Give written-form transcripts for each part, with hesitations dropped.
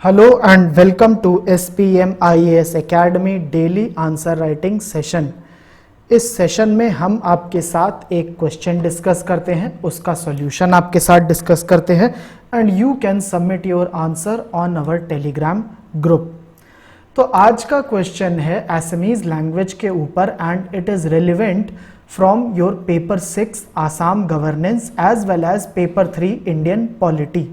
Hello and welcome to SPM IAS Academy daily answer writing session. इस session में हम आपके साथ एक क्वेश्चन डिस्कस करते हैं, उसका सॉल्यूशन आपके साथ डिस्कस करते हैं and you can submit your answer on our Telegram group. तो आज का क्वेश्चन है असमीज लैंग्वेज के ऊपर and it is relevant from your paper 6 Assam governance as well as paper 3 Indian polity.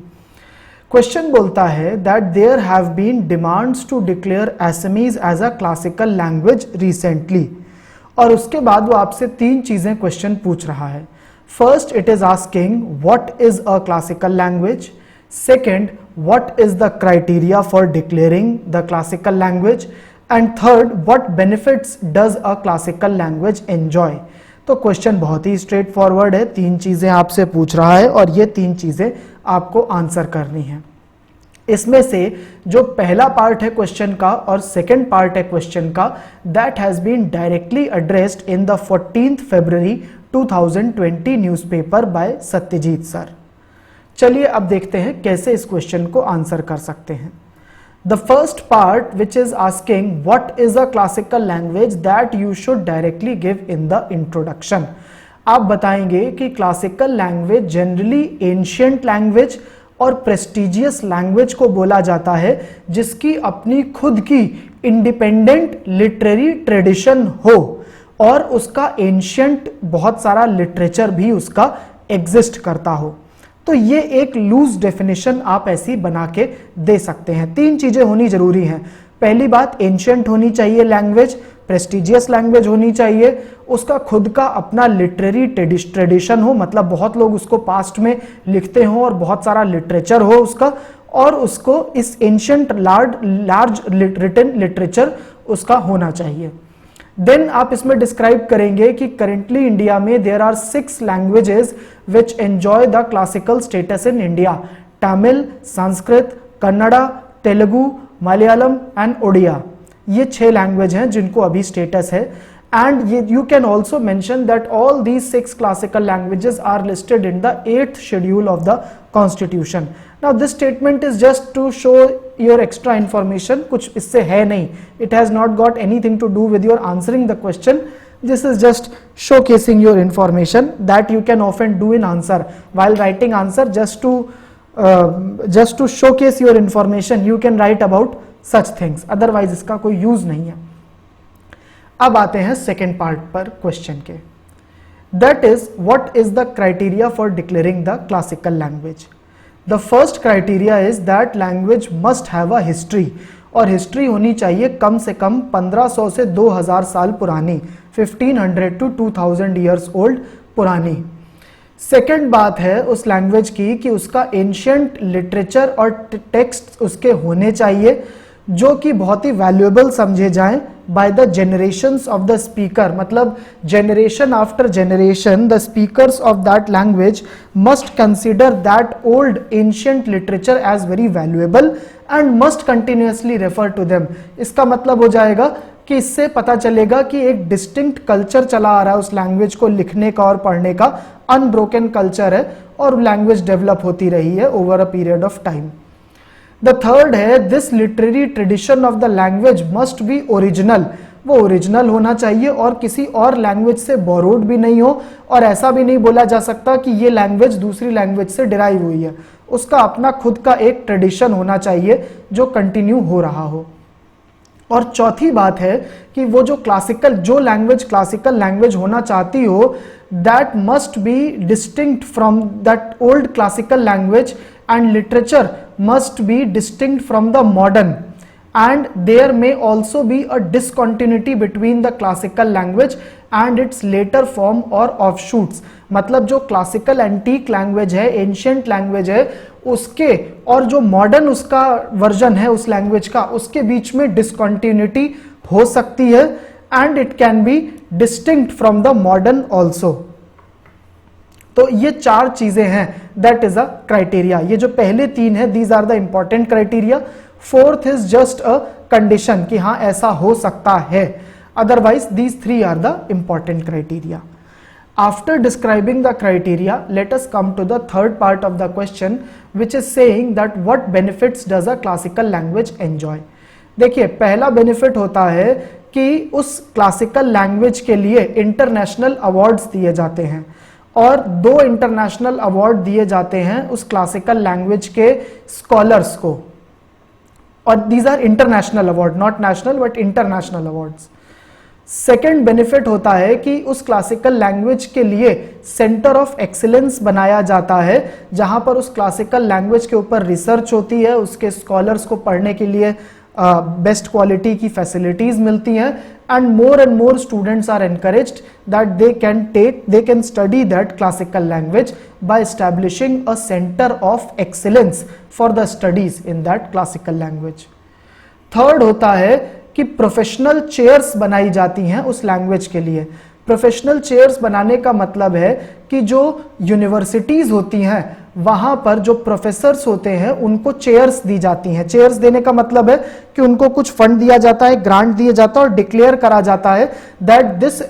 Question बोलता है that there have been demands to declare Assamese as a classical language recently, और उसके बाद वो आपसे तीन चीजें क्वेश्चन पूछ रहा है। First, it is asking what is a classical language. Second, what is the criteria for declaring the classical language, and third, what benefits does a classical language enjoy. तो क्वेश्चन बहुत ही स्ट्रेट फॉरवर्ड है, तीन चीजें आपसे पूछ रहा है और ये तीन चीजें आपको आंसर करनी है। इसमें से जो पहला पार्ट है क्वेश्चन का और सेकंड पार्ट है क्वेश्चन का, that has been directly addressed in the 14th February 2020 newspaper by Satyajit sir. चलिए अब देखते हैं कैसे इस क्वेश्चन को आंसर कर सकते हैं। The first part, which is asking what is a classical language, that you should directly give in the introduction. आप बताएंगे कि classical language generally ancient language और प्रेस्टिजियस लैंग्वेज को बोला जाता है जिसकी अपनी खुद की इंडिपेंडेंट लिटरेरी ट्रेडिशन हो और उसका एंशियंट बहुत सारा लिटरेचर भी उसका एग्जिस्ट करता हो। तो ये एक लूज डेफिनेशन आप ऐसी बना के दे सकते हैं। तीन चीजें होनी जरूरी हैं। पहली बात, एंशियंट होनी चाहिए लैंग्वेज, प्रेस्टिजियस लैंग्वेज होनी चाहिए, उसका खुद का अपना लिटरेरी ट्रेडिशन हो, मतलब बहुत लोग उसको पास्ट में लिखते हो और बहुत सारा लिटरेचर हो उसका, और उसको इस एंशियंट लार्ज रिटन लिटरेचर उसका होना चाहिए। देन आप इसमें डिस्क्राइब करेंगे कि करेंटली इंडिया में there are 6 languages which enjoy the classical status in India: Tamil, Sanskrit, Kannada, Telugu, Malayalam and Odia. ये 6 लैंग्वेज हैं जिनको अभी स्टेटस है। And you can also mention that all these 6 classical languages are listed in the 8th schedule of the constitution. Now this statement is just to show your extra information, कुछ इससे है नहीं. It has not got anything to do with your answering the question. This is just showcasing your information that you can often do in answer while writing answer, just to showcase your information. You can write about such things. Otherwise इसका कोई use नहीं है. अब आते हैं second part पर question के। That is what is the criteria for declaring the classical language. The first criteria is that language must have a history, और हिस्ट्री होनी चाहिए कम से कम 1500 से 2000 साल पुरानी, 1500 to 2000 ईयर्स ओल्ड पुरानी। सेकेंड बात है उस लैंग्वेज की कि उसका एंशियंट लिटरेचर और टेक्स्ट उसके होने चाहिए जो कि बहुत ही वैल्यूएबल समझे जाएं by the generations of the speaker, मतलब generation after generation the speakers of that language must consider that old ancient literature as very valuable and must continuously refer to them. इसका मतलब हो जाएगा कि इससे पता चलेगा कि एक डिस्टिंक्ट कल्चर चला आ रहा है उस लैंग्वेज को लिखने का और पढ़ने का, अनब्रोकन कल्चर है और लैंग्वेज डेवलप होती रही है over a period of time. The third है this literary tradition of the language must be original. वो ओरिजिनल होना चाहिए और किसी और लैंग्वेज से बोरोड भी नहीं हो, और ऐसा भी नहीं बोला जा सकता कि ये लैंग्वेज दूसरी लैंग्वेज से डिराइव हुई है। उसका अपना खुद का एक ट्रेडिशन होना चाहिए जो कंटिन्यू हो रहा हो। और चौथी बात है कि वो जो क्लासिकल लैंग्वेज होना चाहती हो, that must be distinct from that old classical language and literature must be distinct from the modern, and there may also be a discontinuity between the classical language and its later form or offshoots। मतलब जो classical antique language है, ancient language है, उसके और जो modern उसका version है उस लैंग्वेज का, उसके बीच में डिसकंटिन्यूटी हो सकती है and it can be distinct from the modern also. तो ये 4 चीजें हैं, दैट इज अ क्राइटेरिया। ये जो पहले 3 है, these are the important criteria. Fourth is just a condition कि हाँ ऐसा हो सकता है, otherwise these 3 are the important criteria. After describing the criteria, let us come to the third part of the question, which is saying that what benefits does a classical language enjoy. देखिए, पहला benefit होता है कि उस classical language के लिए international awards दिए जाते हैं, और 2 इंटरनेशनल अवार्ड दिए जाते हैं उस क्लासिकल लैंग्वेज के स्कॉलर्स को, और these are international award, not national but international awards. Second benefit होता है कि उस क्लासिकल लैंग्वेज के लिए सेंटर ऑफ एक्सीलेंस बनाया जाता है, जहां पर उस क्लासिकल लैंग्वेज के ऊपर रिसर्च होती है, उसके स्कॉलर्स को पढ़ने के लिए बेस्ट क्वालिटी की फैसिलिटीज मिलती हैं, and more students are encouraged that they can study that classical language by establishing a centre of excellence for the studies in that classical language. Third होता है कि प्रोफेशनल चेयर्स बनाई जाती हैं उस लैंग्वेज के लिए. प्रोफेशनल चेयर्स बनाने का मतलब है कि जो यूनिवर्सिटीज होती हैं वहां पर जो प्रोफेसर्स होते हैं उनको चेयर्स दी जाती हैं. चेयर्स देने का मतलब है कि उनको कुछ फंड दिया जाता है, ग्रांट दिया जाता है, और डिक्लेयर करा जाता है that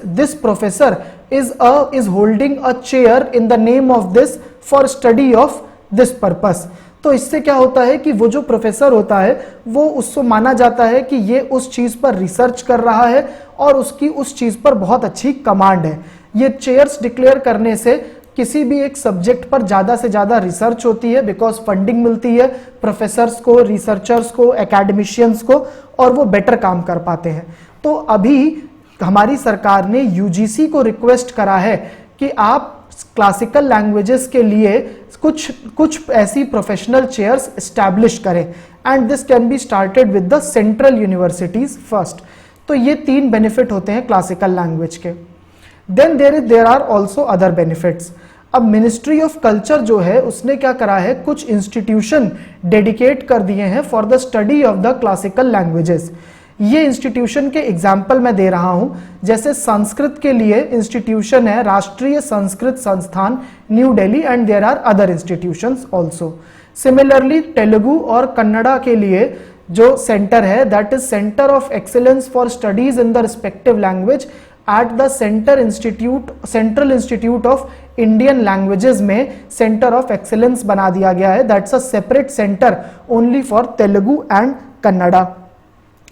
this professor is holding a chair in the name of this for study of this purpose. तो इससे क्या होता है कि वो जो प्रोफेसर होता है वो उसको माना जाता है कि ये उस चीज पर रिसर्च कर रहा है और उसकी उस चीज पर बहुत अच्छी कमांड है. ये चेयर्स डिक्लेयर करने से किसी भी एक सब्जेक्ट पर ज्यादा से ज्यादा रिसर्च होती है, बिकॉज फंडिंग मिलती है प्रोफेसर्स को, रिसर्चर्स को, एकेडमिशियंस को, और वो बेटर काम कर पाते हैं. तो अभी हमारी सरकार ने यूजीसी को रिक्वेस्ट करा है कि आप क्लासिकल लैंग्वेजेस के लिए कुछ ऐसी प्रोफेशनल चेयर्स एस्टैब्लिश करें, and this can be started with the central universities first. तो ये 3 बेनिफिट होते हैं क्लासिकल लैंग्वेज के. Then there are also other benefits. अब मिनिस्ट्री ऑफ कल्चर जो है उसने क्या करा है, कुछ इंस्टीट्यूशन डेडिकेट कर दिए हैं for the study of the classical languages. ये इंस्टीट्यूशन के एग्जाम्पल मैं दे रहा हूं. जैसे संस्कृत के लिए इंस्टीट्यूशन है Rashtriya Sanskrit Sansthan New Delhi, and there are other institutions also. Similarly Telugu और कन्नड़ा के लिए जो सेंटर है that is centre of excellence for studies in the respective language at the central institute of Indian languages में सेंटर ऑफ एक्सीलेंस बना दिया गया है. That's a separate centre only for Telugu and Kannada.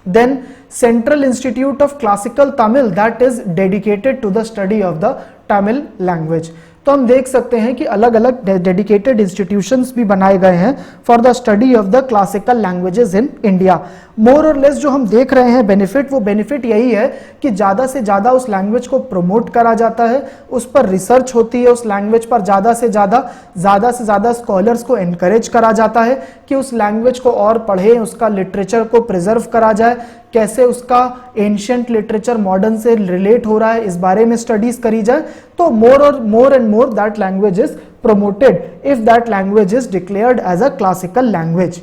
Then Central Institute of Classical Tamil, that is dedicated to the study of the Tamil language. तो हम देख सकते हैं कि अलग अलग डेडिकेटेड इंस्टीट्यूशंस भी बनाए गए हैं for the study of the classical languages in India. More or less जो हम देख रहे हैं बेनिफिट, वो बेनिफिट यही है कि ज़्यादा से ज़्यादा उस लैंग्वेज को प्रमोट करा जाता है, उस पर रिसर्च होती है, उस लैंग्वेज पर ज़्यादा से ज़्यादा स्कॉलर्स को एनकरेज करा जाता है कि उस लैंग्वेज को और पढ़ें, उसका लिटरेचर को प्रिजर्व करा जाए, कैसे उसका एंशिएंट लिटरेचर मॉडर्न से रिलेट हो रहा है, इस बारे में स्टडीज करी जाए. तो more and more that language is promoted if that language is declared as a classical language.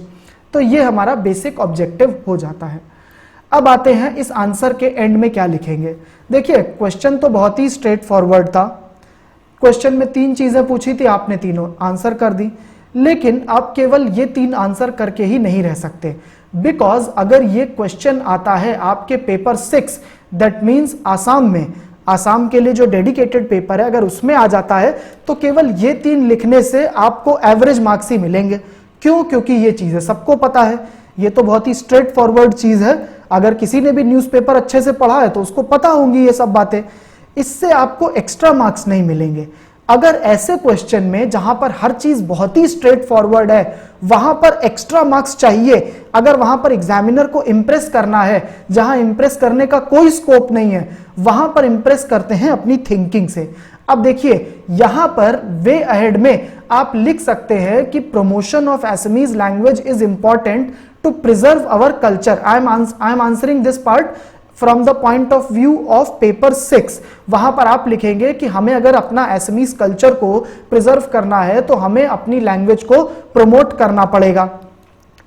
तो ये हमारा बेसिक ऑब्जेक्टिव हो जाता है. अब आते हैं इस आंसर के एंड में क्या लिखेंगे. देखिए, क्वेश्चन तो बहुत ही स्ट्रेट फॉरवर्ड था. क्वेश्चन में 3 चीजें पूछी थी, आपने तीनों आंसर कर दी. लेकिन आप केवल ये 3 आंसर करके ही नहीं रह सकते, बिकॉज अगर ये क्वेश्चन आता है आपके पेपर 6, दैट मीन्स आसाम के लिए जो डेडिकेटेड पेपर है, अगर उसमें आ जाता है तो केवल ये 3 लिखने से आपको एवरेज मार्क्स ही मिलेंगे. क्यों? क्योंकि ये चीजें सबको पता है. ये तो बहुत ही स्ट्रेट फॉरवर्ड चीज है. अगर किसी ने भी न्यूज़पेपर अच्छे से पढ़ा है तो उसको पता होंगी ये सब बातें. इससे आपको एक्स्ट्रा मार्क्स नहीं मिलेंगे. अगर ऐसे क्वेश्चन में जहां पर हर चीज बहुत ही स्ट्रेट फॉरवर्ड है, वहां पर एक्स्ट्रा मार्क्स चाहिए, अगर वहां पर एग्जामिनर को इंप्रेस करना है, जहां इंप्रेस करने का कोई स्कोप नहीं है, वहां पर इंप्रेस करते हैं अपनी थिंकिंग से. अब देखिए, यहां पर वे अहेड में आप लिख सकते हैं कि promotion of Assamese language is important to preserve our culture. I am answering this part from the point of view of paper 6. वहां पर आप लिखेंगे कि हमें अगर अपना असमीज कल्चर को प्रिजर्व करना है तो हमें अपनी लैंग्वेज को प्रमोट करना पड़ेगा.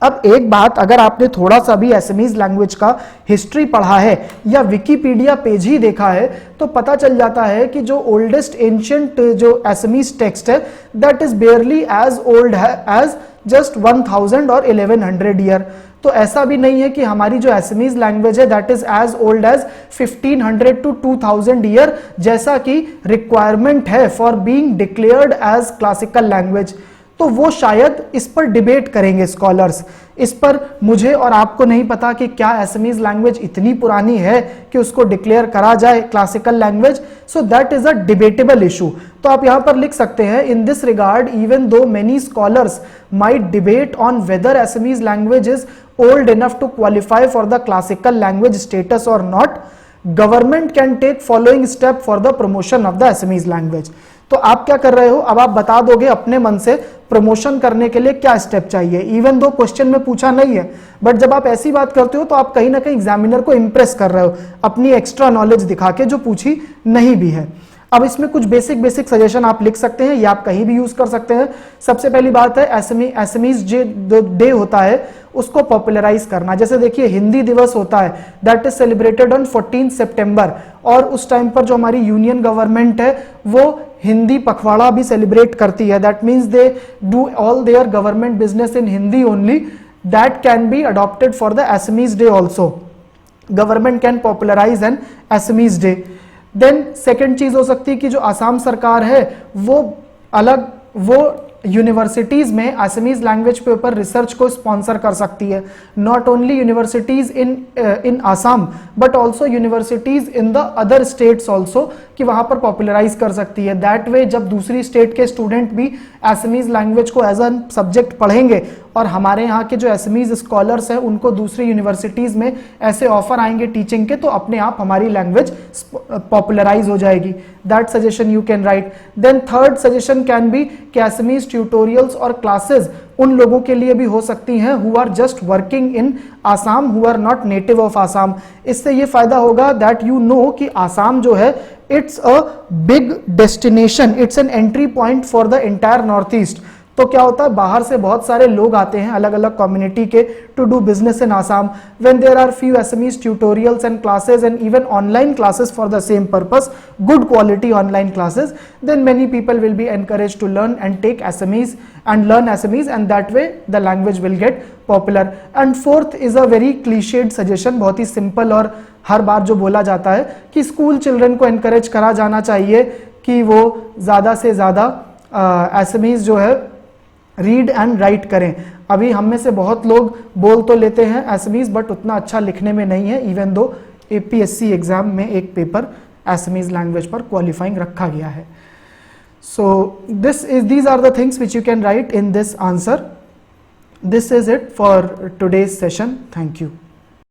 अब एक बात, अगर आपने थोड़ा सा भी असमीज लैंग्वेज का हिस्ट्री पढ़ा है या विकिपीडिया पेज ही देखा है तो पता चल जाता है कि जो ओल्डेस्ट एंशिएंट जो असमीज टेक्स्ट है that is barely as old as just 1000 और 1100 ईयर. तो ऐसा भी नहीं है कि हमारी जो एसमीज लैंग्वेज है that is as old as 1500 to 2000 year, जैसा कि रिक्वायरमेंट है for being declared as classical language. तो वो शायद इस पर डिबेट करेंगे स्कॉलर्स। इस पर मुझे और आपको नहीं पता कि क्या एसमीज लैंग्वेज इतनी पुरानी है कि उसको डिक्लेयर करा जाए classical language. So that is a debatable issue. तो आप यहां पर लिख सकते हैं, in this regard even though many scholars might debate on whether एसमीज language is old enough to qualify for the classical language status or not, government can take following step for the promotion of the Assamese language। तो आप क्या कर रहे हो, अब आप बता दोगे अपने मन से प्रमोशन करने के लिए क्या स्टेप चाहिए। इवन दो क्वेश्चन में पूछा नहीं है, बट जब आप ऐसी बात करते हो तो आप कहीं ना कहीं एग्जामिनर को इंप्रेस कर रहे हो अपनी एक्स्ट्रा नॉलेज दिखा के, जो पूछी नहीं भी है। अब इसमें कुछ बेसिक सजेशन आप लिख सकते हैं, ये आप कहीं भी यूज कर सकते हैं। सबसे पहली बात है एसमीज डे होता है उसको पॉपुलराइज करना। जैसे देखिए हिंदी दिवस होता है दैट इज सेलिब्रेटेड ऑन 14 सितंबर, और उस टाइम पर जो हमारी यूनियन गवर्नमेंट है वो हिंदी पखवाड़ा भी सेलिब्रेट करती है। That means they do all their government business in Hindi only. That can be adopted for the Assamese day also. Government can popularise an Assamese day. Then second चीज हो सकती है कि जो आसाम सरकार है वो यूनिवर्सिटीज में असमीज लैंग्वेज के ऊपर रिसर्च को स्पॉन्सर कर सकती है। Not only universities in Assam but also universities in the other states also, कि वहां पर पॉपुलराइज कर सकती है। दैट वे जब दूसरी स्टेट के स्टूडेंट भी असमीज लैंग्वेज को एज अ सब्जेक्ट पढ़ेंगे और हमारे यहाँ के जो असमीज स्कॉलर्स हैं उनको दूसरी यूनिवर्सिटीज में ऐसे ऑफर आएंगे टीचिंग के, तो अपने आप हमारी लैंग्वेज पॉपुलराइज हो जाएगी। That suggestion you can write. Then third suggestion can be कि असमीज ट्यूटोरियल्स और क्लासेस उन लोगों के लिए भी हो सकती हैं who are just working in Assam, who are not native of Assam. इससे ये फायदा होगा दैट यू नो कि आसाम जो है it's a big destination, it's an entry point for the entire north east. तो क्या होता है, बाहर से बहुत सारे लोग आते हैं अलग अलग कम्युनिटी के to do business in Assam. When there are few Assamese tutorials and classes and even online classes for the same purpose, good quality online classes, then many people will be encourage to learn and take Assamese and learn Assamese, and that way the language will get popular. And fourth is a very cliched suggestion, बहुत ही simple और हर बार जो बोला जाता है कि school children को encourage करा जाना चाहिए कि वो ज़्यादा से ज़्यादा Assamese जो है रीड एंड राइट करें। अभी हम में से बहुत लोग बोल तो लेते हैं Assamese बट उतना अच्छा लिखने में नहीं है, इवन दो APSC एग्जाम में एक पेपर Assamese लैंग्वेज पर क्वालिफाइंग रखा गया है। So these are the things which you can write in this answer. This is it for today's session. Thank you.